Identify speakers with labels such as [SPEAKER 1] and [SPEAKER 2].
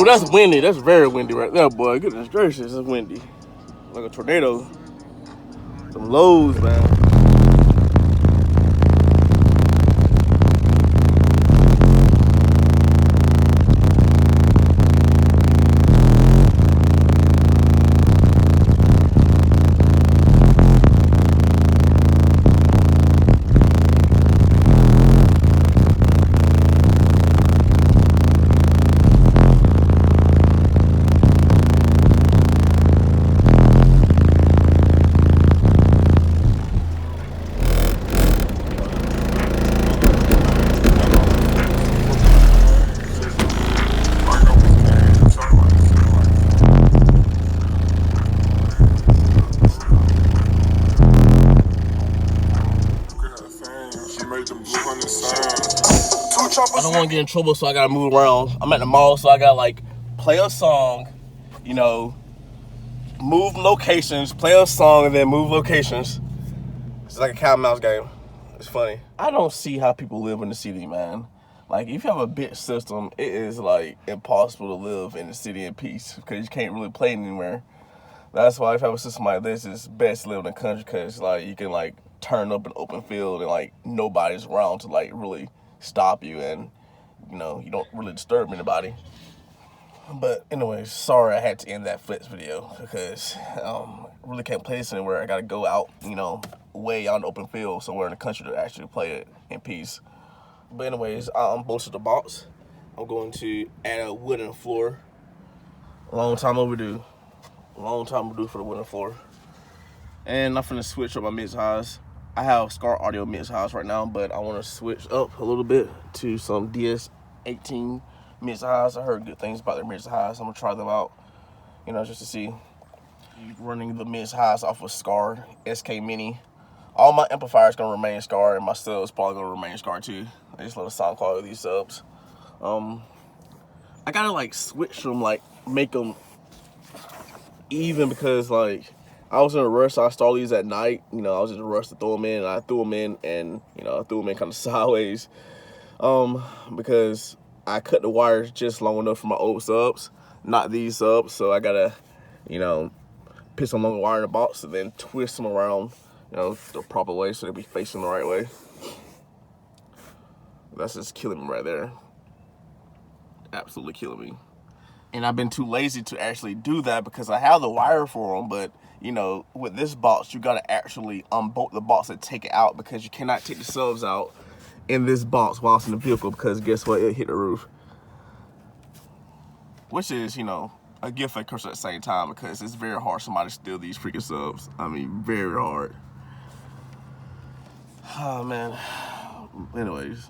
[SPEAKER 1] that's windy. That's very windy right there, boy. Goodness gracious, it's windy. Like a tornado. Some lows, man. I don't want to get in trouble, so I gotta move around. I'm at the mall, so I gotta like play a song, you know, move locations, play a song, and then move locations. It's like a cat and mouse game. It's funny. I don't see how people live in the city, man. Like, if you have a bit system, it is like impossible to live in the city in peace because you can't really play anywhere. That's why if you have a system like this, it's best to live in the country because like you can like turn up an open field and like nobody's around to like really stop you, and you know, you don't really disturb anybody. But anyways, sorry I had to end that Flex video because really can't play this anywhere. I gotta go out, you know, way out in the open field somewhere in the country to actually play it in peace. But anyways, I'm bolstered the box. I'm going to add a wooden floor. Long time overdue. Long time overdue for the wooden floor. And I'm finna switch up my mid-highs. I have Skar Audio mid-highs right now, but I want to switch up a little bit to some DS18 mid-highs. I heard good things about their mid-highs. I'm gonna try them out, you know, just to see. Running the mid-highs off of Skar SK Mini. All my amplifiers gonna remain Skar, and my subs probably gonna remain Skar too. I just love the sound quality of these subs. I gotta like switch them, like make them even, because like I was in a rush. So I installed these at night. You know, I was in a rush to throw them in, and I threw them in, and you know, I threw them in kind of sideways, because I cut the wires just long enough for my old subs, not these subs. So I gotta, you know, put some long wire in the box and then twist them around, you know, the proper way so they'll be facing the right way. That's just killing me right there. Absolutely killing me. And I've been too lazy to actually do that because I have the wire for them, but you know, with this box, you gotta actually unbolt the box and take it out because you cannot take the subs out in this box while it's in the vehicle because guess what? It hit the roof. Which is, you know, a gift and a curse at the same time because it's very hard for somebody to steal these freaking subs. I mean, very hard. Oh, man. Anyways.